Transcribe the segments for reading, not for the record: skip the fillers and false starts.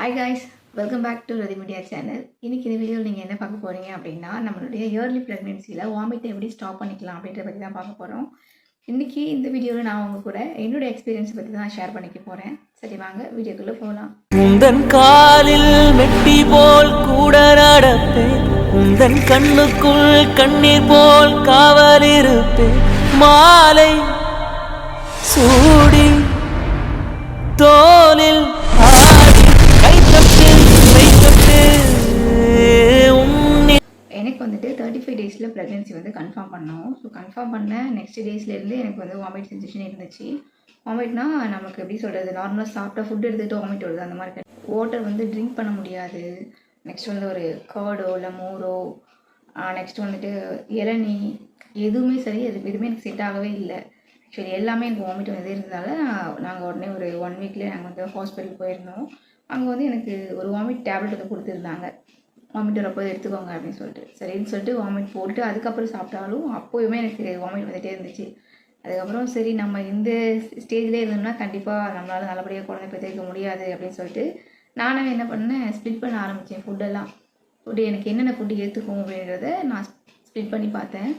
Hi guys, welcome back to Rathi Media channel. இன்றைக்கி இந்த வீடியோவில் நீங்கள் என்ன பார்க்க போகிறீங்க அப்படின்னா, நம்மளுடைய இயர்லி ப்ரெக்னென்சியில் வாமிட்டை எப்படி ஸ்டாப் பண்ணிக்கலாம் அப்படின்றத பற்றி தான் பார்க்க போகிறோம். இன்றைக்கி இந்த வீடியோவில் நான் உங்கள் கூட என்னோடய எக்ஸ்பீரியன்ஸை பற்றி தான் ஷேர் பண்ணிக்க போகிறேன். சரி வாங்க வீடியோக்குள்ளே போகலாம். உந்தன் காலில் மெட்டி போல் கூட நடப்பேன், உந்தன் கண்ணுக்குள் கண்ணீர் போல் காவல் இருப்பேன். மாலை சூடி தோலில் எனக்கு வந்துட்டு 35 டேஸில் ப்ரெக்னென்சி வந்து கன்ஃபார்ம் பண்ணோம். ஸோ கன்ஃபார்ம் பண்ண நெக்ஸ்ட் டேஸ்லேருந்து எனக்கு வந்து வாமிட் சென்சேஷன் இருந்துச்சு. வாமிட்னா நமக்கு எப்படி சொல்கிறது, நார்மலாக சாப்பிட்டா ஃபுட் எடுத்துகிட்டு வாமிட் வருது அந்த மாதிரி. வாட்டர் வந்து ட்ரிங்க் பண்ண முடியாது. நெக்ஸ்ட் வந்து ஒரு கர்டோ இல்லை மோரோ, நெக்ஸ்ட் வந்துட்டு இளநீ, எதுவுமே சரி எதுவுமே எனக்கு செட் ஆகவே இல்லை. ஆக்சுவலி எல்லாமே எனக்கு வாமிட் வந்து இருந்ததால நாங்கள் உடனே ஒரு 1 வீக்லேயே நாங்கள் வந்து ஹாஸ்பிட்டல் போயிருந்தோம். அங்கே வந்து எனக்கு ஒரு வாமிட் டேப்லெட் வந்து கொடுத்துருந்தாங்க. வாமிட் வரப்போ எடுத்துக்கோங்க அப்படின்னு சொல்லிட்டு, சரின்னு சொல்லிட்டு வாமிட் போட்டு அதுக்கப்புறம் சாப்பிட்டாலும் அப்போயுமே எனக்கு வாமிட் வந்துகிட்டே இருந்துச்சு. அதுக்கப்புறம் சரி நம்ம இந்த ஸ்டேஜ்லேயே இருந்தோம்னா கண்டிப்பாக நம்மளால் நல்லபடியாக குழந்தை பெற்றுக்க முடியாது அப்படின்னு சொல்லிட்டு நானும் என்ன பண்ணேன், ஸ்ப்ளிட் பண்ண ஆரம்பித்தேன். ஃபுட்டு எனக்கு என்னென்ன ஃபுட்டு ஏற்றுக்கும் அப்படின்றத நான் ஸ்ப்ளிட் பண்ணி பார்த்தேன்.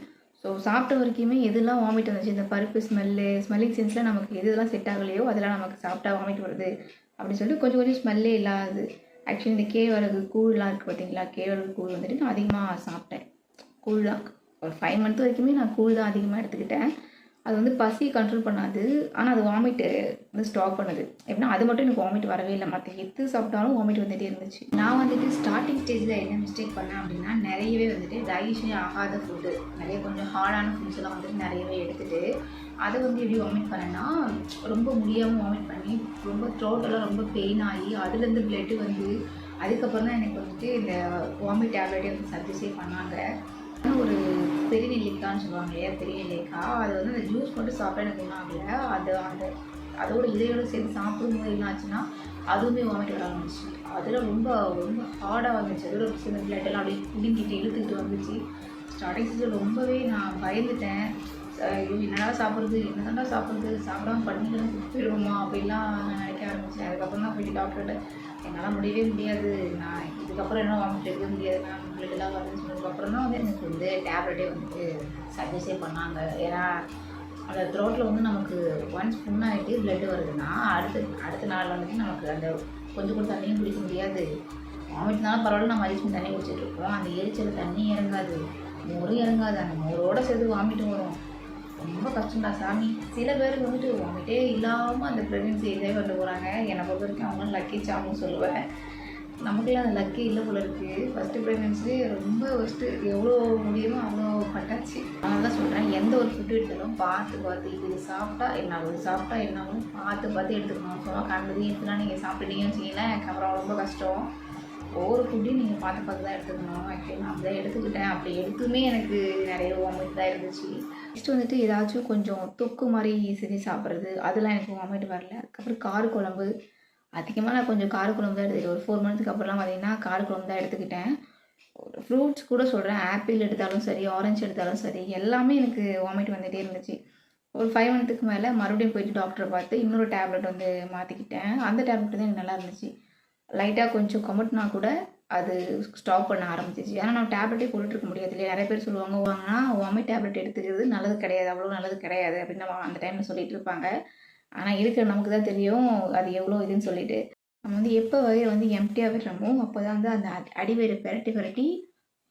ஸோ சாப்பிட்ட வரைக்குமே எதெல்லாம் வாமிட் வந்துச்சு, இந்த பருப்பு ஸ்மெல்லிங் சென்ஸில் நமக்கு எதுலாம் செட் ஆகலையோ அதெல்லாம் நமக்கு சாப்பிட்டா வாமிட் வருது அப்படின்னு சொல்லிட்டு கொஞ்சம் ஸ்மெல்லே இல்லாது. ஆக்சுவலி இந்த கேழ்வரகு கூழ்லாம் இருக்குது பார்த்தீங்களா, கேழ்வரகு கூழ் வந்துட்டு நான் அதிகமாக சாப்பிட்டேன். கூழ் தான் ஒரு 5 மந்த் வரைக்குமே நான் கூழ் தான் அதிகமாக எடுத்துக்கிட்டேன். அது வந்து பசி கண்ட்ரோல் பண்ணாது, ஆனால் அது வாமிட்டு வந்து ஸ்டாப் பண்ணுது. எப்படின்னா அது மட்டும் எனக்கு வாமிட் வரவே இல்லை, மற்ற எது சாப்பிட்டாலும் வாமிட் வந்துகிட்டே இருந்துச்சு. நான் வந்துட்டு ஸ்டார்டிங் ஸ்டேஜில் என்ன மிஸ்டேக் பண்ணேன் அப்படின்னா, நிறையவே வந்துட்டு டைஜஷனே ஆகாத ஃபுட்டு, நிறைய கொஞ்சம் ஹார்டான ஃபுட்ஸ் எல்லாம் வந்துட்டு நிறையவே எடுத்துகிட்டு அதை வந்து எப்படி வாமிட் பண்ணேன்னா, ரொம்ப முடியாமல் வாமிட் பண்ணி ரொம்ப த்ரோட்டெல்லாம் ரொம்ப பெயின் ஆகி அதுலேருந்து பிளட்டு வந்து அதுக்கப்புறம் தான் எனக்கு வந்துட்டு இந்த வாமிட் டேப்லெட்டே வந்து சஜஸ்டே பண்ணாங்க. ஒரு பெரிய நெல்லிக்காய்ன்னு சொல்லுவாங்க இல்லையா, பெரிய நெல்லிக்காய், அது வந்து அந்த ஜூஸ் மட்டும் சாப்பிட்டா எனக்கு ஒன்றும் ஆகலை. அதோட இதையோடு சேர்த்து சாப்பிடும்போது என்ன ஆச்சுன்னா அதுவுமே வாமிட் வர ஆரம்பிச்சு. அதில் ரொம்ப ஹார்டாக வந்துச்சு. அதோட சில பிளட்டெல்லாம் அப்படியே குடிங்கிட்டு இழுத்துக்கிட்டு வந்துச்சு. ஸ்டார்டிங் ஸ்டேஜில் ரொம்பவே நான் பயந்துட்டேன். என்னடா சாப்பிட்றது சாப்பிடாம பண்ணிக்கலாம் போயிடுவோமா அப்படின்லாம் நான் நினைக்க ஆரம்பித்தேன். அதுக்கப்புறம் தான் போயிட்டு டாக்டர்கிட்ட என்னால் முடியவே முடியாது, நான் இதுக்கப்புறம் என்ன வாமிட் எடுக்க முடியாது, நான் பிளட்டெல்லாம் வருதுன்னு சொன்னதுக்கப்புறம் தான் வந்து எனக்கு வந்து டேப்லெட்டே வந்துட்டு சஜஸ்டே பண்ணாங்க. ஏன்னா அந்த த்ரோட்டில் வந்து நமக்கு ஒன்ஸ் புண்ணாகிட்டு பிளட்டு வருதுன்னா அடுத்த நாள் வந்துட்டு நமக்கு அந்த கொஞ்சம் தண்ணியும் குடிக்க முடியாது. வாமிட்னாலும் பரவாயில்ல, நம்ம அரிசி தண்ணி குடிச்சிட்ருப்போம், அந்த எரிச்சல் தண்ணி இறங்காது, மோரும் இறங்காது, அந்த மோரோடு சேர்த்து வாமிட்டும் வரும். ரொம்ப கஷ்டம்டா சாமி. சில பேருக்கு வந்துட்டு வாமிட்டே இல்லாமல் அந்த ப்ரெக்னென்சி என்ஜாய் பண்ணிட்டு போகிறாங்க. என்னை பொறுத்த வரைக்கும் அவங்களும் லக்கி சாமுன்னு சொல்லுவேன். நமக்குலாம் அந்த லக்கி இல்லை போல இருக்குது. ஃபஸ்ட்டு ப்ரெக்னென்சி ரொம்ப எவ்வளோ முடியுமோ அவ்வளோ பட்டாச்சு. அதனால தான் சொல்கிறேன், எந்த ஒரு ஃபுட்டு எடுத்தாலும் பார்த்து இது சாப்பிட்டா என்னாகும் பார்த்து எடுத்துக்கணும். சும்மா கண்டதையும் எடுத்துலாம் நீங்கள் சாப்பிட்டீங்கன்னு வச்சிங்களேன், அப்புறம் ரொம்ப கஷ்டம். ஒவ்வொரு ஃபுட்டையும் நீங்கள் பார்த்து தான் எடுத்துக்கணும். ஆக்சுவலி நான் அப்படி தான் எடுத்துக்கிட்டேன். அப்படி எடுத்துமே எனக்கு நிறைய வாமிட் தான் இருந்துச்சு. நெக்ஸ்ட் வந்துட்டு ஏதாச்சும் கொஞ்சம் தொக்கு மாதிரி செஞ்சு சாப்பிட்றது, அதெல்லாம் எனக்கு வாமிட் வரல. அதுக்கப்புறம் காரக்குழம்பு, அதிகமாக நான் கொஞ்சம் காரக்குழம்பு தான் எடுத்துக்கிட்டேன். ஒரு 4 மந்த்துக்கு அப்புறம்லாம் பார்த்திங்கன்னா காரக்குழம்பு தான் எடுத்துக்கிட்டேன். ஒரு ஃப்ரூட்ஸ் கூட சொல்கிறேன், ஆப்பிள் எடுத்தாலும் சரி, ஆரஞ்சு எடுத்தாலும் சரி, எல்லாமே எனக்கு வாமிட் வந்துகிட்டே இருந்துச்சு. ஒரு 5 மந்த்துக்கு மேலே மறுபடியும் போயிட்டு டாக்டரை பார்த்து இன்னொரு டேப்லெட் வந்து மாற்றிக்கிட்டேன். அந்த டேப்லெட் தான் எனக்கு நல்லா இருந்துச்சு. லைட்டாக கொஞ்சம் கமட்டினா கூட அது ஸ்டாப் பண்ண ஆரம்பிச்சிச்சு. ஏன்னா நம்ம டேப்லெட்டே போட்டுருக்க முடியாது இல்லையா. நிறைய பேர் சொல்லுவாங்க வாமிட் டேப்லெட் எடுத்துக்கிறது நல்லது கிடையாது, அவ்வளோ நல்லது கிடையாது அப்படின்னு நம்ம அந்த டைமில் சொல்லிட்டு இருப்பாங்க. ஆனால் இருக்கிற நமக்கு தான் தெரியும் அது எவ்வளோ இதுன்னு சொல்லிட்டு. நம்ம வந்து எப்போ வயிறு வந்து எம்டியாக விடுறோமோ அப்போ தான் வந்து அந்த அடிவயிறு பெரட்டி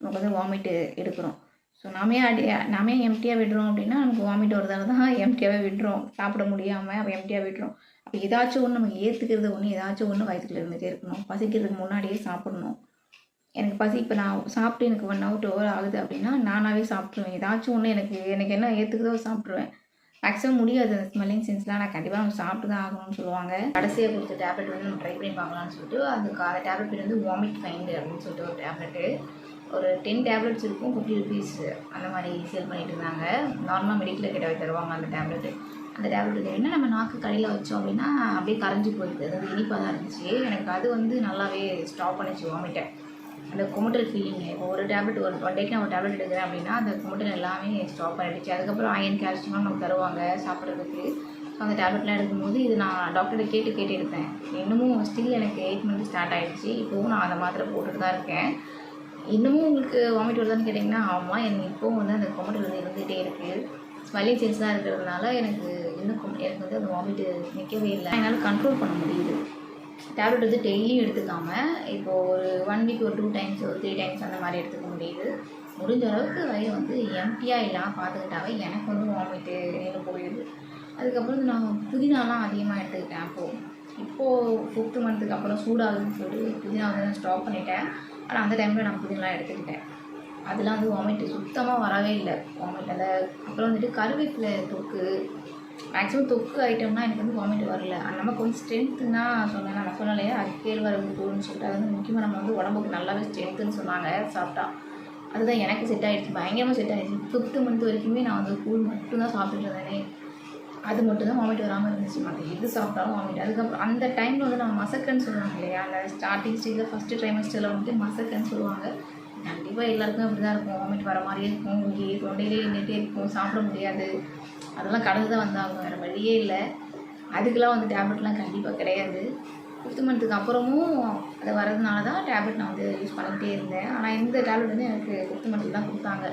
நமக்கு வந்து வாமிட்டு எடுக்கிறோம். ஸோ நாமே எம்டியாக விடுறோம் அப்படின்னா நமக்கு வாமிட் வரதால தான் எம்டியாகவே விடுறோம், சாப்பிட முடியாமல் அப்போ எம்டியாக விடுறோம். அப்போ ஏதாச்சும் ஒன்று நம்ம ஏற்றுக்கிறது ஏதாச்சும் ஒன்று வயிற்றுக்குள்ள இருந்துகிட்டே இருக்கணும். பசிக்கிறதுக்கு முன்னாடியே சாப்பிடணும். எனக்கு பசி இப்போ நான் சாப்பிட்டு எனக்கு 1 hour 2 hour ஆகுது அப்படின்னா நானாகவே சாப்பிட்ருவேன். ஏதாச்சும் ஒன்று எனக்கு என்ன ஏற்றுக்குதோ சாப்பிட்ருவேன். மேக்ஸிமம் முடியாது அந்த ஸ்மெல்லிங் சென்ஸ்லாம், நான் கண்டிப்பாக நம்ம சாப்பிட்டு தான் ஆகணும்னு சொல்லுவாங்க. கடைசியாக கொடுத்த டேப்லெட் வந்து நம்ம ட்ரை பண்ணி பார்க்கலான்னு சொல்லிட்டு அந்த டேப்லெட் பேர் வந்து வாமிட் ஃபைண்டு அப்படின்னு சொல்லிட்டு ஒரு டேப்லெட்டு. ஒரு 10 டேப்லெட்ஸ் இருக்கும், 50 rupees அந்த மாதிரி சேல் பண்ணிட்டு இருந்தாங்க. நார்மலாக மெடிக்கலில் கேட்டாவே தருவாங்க அந்த டேப்லெட்டு. அந்த டேப்லெட் என்ன நம்ம நாக்கு கடையில் வச்சோம் அப்படின்னா அப்படியே கரைஞ்சி போயிடுது, அதாவது இனிப்பாக தான் இருந்துச்சு. எனக்கு அது வந்து நல்லாவே ஸ்டாப் பண்ணிச்சு வாமிட்டை. அந்த குமட்டல் ஃபீலிங், இப்போ ஒரு டேப்லெட் ஒன் டேக்கு நான் ஒரு டேப்லெட் எடுக்கிறேன் அப்படின்னா அந்த குமட்டல் எல்லாமே ஸ்டாப் பண்ணிடுச்சு. அதுக்கப்புறம் அயன் கால்சியம்லாம் நமக்கு தருவாங்க சாப்பிட்றதுக்கு. அந்த டேப்லெட்லாம் எடுக்கும்போது இது நான் டாக்டர்கிட்ட கேட்டு எடுத்தேன். இன்னமும் ஸ்டில் எனக்கு 8 மந்த் ஸ்டார்ட் ஆகிடுச்சு. இப்போவும் நான் அந்த மாத்திரை போட்டுட்டு தான் இருக்கேன். இன்னமும் உங்களுக்கு வாமிட் வருதான்னு கேட்டிங்கன்னா, ஆமாம், எனக்கு இப்போவும் வந்து அந்த குமட்டல் வந்து இருந்துகிட்டே இருக்குது. ஸ்மெல்லிங் சென்ஸ் தான் இருக்கிறதுனால எனக்கு எனக்கு வந்து அந்த வாமிட்டு நிற்கவே இல்லை. என்னால் கண்ட்ரோல் பண்ண முடியுது. டேப்லெட் வந்து டெய்லியும் எடுத்துக்காமல் இப்போது ஒரு 1 வீக் ஒரு 2 டைம்ஸ் ஒரு 3 டைம்ஸ் அந்த மாதிரி எடுத்துக்க முடியுது. முடிஞ்ச அளவுக்கு வயிறு வந்து எம்டியாக இல்லாமல் பார்த்துக்கிட்டாவே எனக்கு வந்து வாமிட்டு நின்று போயிடுது. அதுக்கப்புறம் நான் புதினாலாம் அதிகமாக எடுத்துக்கிட்டேன். இப்போது 5th மந்த்துக்கு அப்புறம் சூடாகுதுன்னு சொல்லிட்டு புதினா வந்து நான் ஸ்டாப் பண்ணிட்டேன். ஆனால் அந்த டைமில் நான் புதினாலாம் எடுத்துக்கிட்டேன். அதெல்லாம் வந்து வாமிட்டு சுத்தமாக வரவே இல்லை. வாமிட் அந்த அப்புறம் வந்துட்டு கருவேப்பிலை தொக்கு, மேக்ஸிமம் தொக்கு ஐட்டம்னா எனக்கு வந்து வாமிட் வரல. நமக்கு வந்து ஸ்ட்ரென்த்துன்னா சொன்னேன், நம்ம சொன்னாலே அது கேழ்வரகு கூழ்னு சொல்லிட்டு அது வந்து முக்கியமாக நம்ம வந்து உடம்புக்கு நல்லாவே ஸ்ட்ரென்த்துன்னு சொன்னாங்க சாப்பிட்டா. அதுதான் எனக்கு செட் ஆகிடுச்சு, பயங்கரமாக செட் ஆகிடுச்சு. 5th மந்த் வரைக்குமே நான் வந்து கூழ் மட்டும்தான் சாப்பிட்டுட்டு இருந்தேனே. அது மட்டும் தான் வாமிட் வராமல் இருந்துச்சு. மற்ற எது சாப்பிட்டாலும் வாமிட். அதுக்கப்புறம் அந்த டைமில் வந்து நம்ம மசக்கன்னு சொல்லுவாங்க இல்லையா, அந்த ஸ்டார்டிங் ஸ்டேஜில் ஃபஸ்ட்டு ட்ரைமஸ்டரில் வந்துட்டு மசக்கன்னு சொல்லுவாங்க. கண்டிப்பாக எல்லாருக்கும் அப்படி தான் இருக்கும். வாமிட் வர மாதிரியே இருக்கும், இங்கே தொண்டையிலே நின்றுட்டே இருக்கும், சாப்பிட முடியாது. அதெல்லாம் கடந்து தான் வந்தாங்க, வேறு வழியே இல்லை. அதுக்கெலாம் வந்து டேப்லெட்லாம் கண்டிப்பாக கிடையாது. 5th மந்த்துக்கு அப்புறமும் அது வரதுனால தான் டேப்லெட் நான் வந்து யூஸ் பண்ணிக்கிட்டே இருந்தேன். ஆனால் இந்த டேப்லெட் வந்து எனக்கு 5th மந்த்துக்கு தான் கொடுத்தாங்க.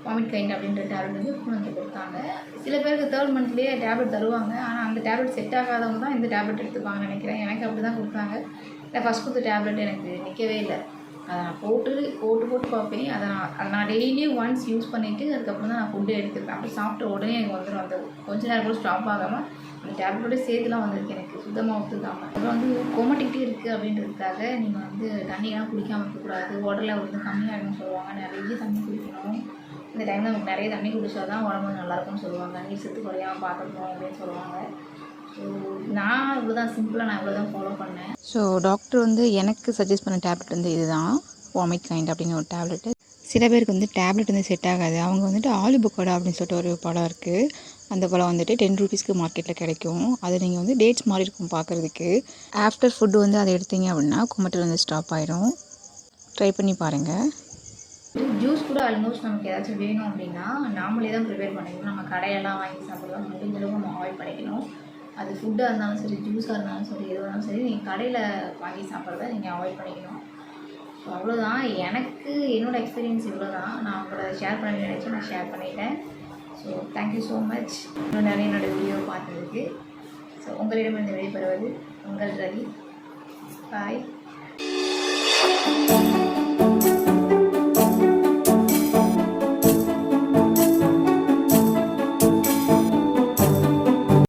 வாமிட் கைண்ட் அப்படின்ற டேப்லெட் வந்து 5th மந்த்துக்கு கொடுத்தாங்க. சில பேருக்கு 3rd மந்த்லேயே டேப்லெட் தருவாங்க. ஆனால் அந்த டேப்லெட் செட் ஆகாதவங்க தான் இந்த டேப்லெட் எடுத்துப்பாங்கன்னு நினைக்கிறேன். எனக்கு அப்படி தான் கொடுத்தாங்க. இல்லை, ஃபஸ்ட் கொடுத்த டேப்லெட் எனக்கு நிற்கவே இல்லை. அதை நான் போட்டு பார்ப்பேன். அதை நான் டெய்லியும் ஒன்ஸ் யூஸ் பண்ணிவிட்டு அதுக்கப்புறம் தான் நான் ஃபுட்டு எடுத்துப்பேன். அப்படி சாப்பிட்ட உடனே எனக்கு வந்துடும். அந்த கொஞ்ச நேரம் கூட ஸ்டாப் ஆகாமல் அந்த டேப்லெட்டோட சேர்த்துலாம் வந்திருக்கு எனக்கு, சுத்தமாக ஒத்துக்காமல். அப்புறம் வந்து கொமட்டிக்கிட்டே இருக்குது அப்படின்றதுக்காக நீங்கள் வந்து தண்ணியெல்லாம் குடிக்காமல் இருக்கக்கூடாது, உடல் லெவல் வந்து கம்மியாகிடும்னு சொல்லுவாங்க. நிறைய தண்ணி குடிக்கணும். இந்த டைமில் நமக்கு நிறைய தண்ணி குடிச்சா தான் உடம்பு நல்லாயிருக்கும்னு சொல்லுவாங்க. நீர் சத்து குறையாமல் பார்த்துக்கணும் அப்படின்னு சொல்லுவாங்க. ஸோ நான் இவ்வளோதான் சிம்பிளாக நான் இவ்வளோ தான் ஃபாலோ பண்ணேன். ஸோ டாக்டர் வந்து எனக்கு சஜஸ்ட் பண்ண டேப்லெட் வந்து இதுதான், வாமிட் கைண்ட் அப்படிங்கிற ஒரு டேப்லெட்டு. சில பேருக்கு வந்து டேப்லெட் வந்து செட் ஆகாது. அவங்க வந்துட்டு ஆலு பக்கோடா அப்படின்னு சொல்லிட்டு ஒரு பழம் இருக்குது. அந்த பழம் வந்துட்டு 10 ரூபீஸ்க்கு மார்க்கெட்டில் கிடைக்கும். அது நீங்கள் வந்து டேட்ஸ் மாதிரி இருக்கும் பார்க்குறதுக்கு. ஆஃப்டர் ஃபுட்டு வந்து அதை எடுத்தீங்க அப்படின்னா குமட்டல் வந்து ஸ்டாப் ஆயிடும். ட்ரை பண்ணி பாருங்கள். ஜூஸ் கூட ஆல்மோஸ்ட் நமக்கு ஏதாச்சும் வேணும் அப்படின்னா நாமளே தான் ப்ரிப்பேர் பண்ணிக்கணும். நம்ம கடையெல்லாம் வாங்கி சாப்பிட்றோம், முடிஞ்சளவுக்கு நம்ம அவாய்ட் பண்ணிக்கணும். அது ஃபுட்டாக இருந்தாலும் சரி, ஜூஸாக இருந்தாலும் சரி, எதுவாக இருந்தாலும் சரி, நீங்கள் கடையில் வாங்கி சாப்பிட்றத நீங்கள் அவாய்ட் பண்ணிக்கணும். ஸோ அவ்வளோதான். எனக்கு என்னோடய எக்ஸ்பீரியன்ஸ் இவ்வளோ தான். நான் உங்களோட ஷேர் பண்ண நினச்சி நான் ஷேர் பண்ணிட்டேன். ஸோ தேங்க்யூ ஸோ மச் இன்னும் நிறைய என்னோடய வீடியோ பார்த்ததுக்கு. ஸோ உங்களிடமிருந்து வெளிப்படுவது உங்கள் ரவி. பாய்.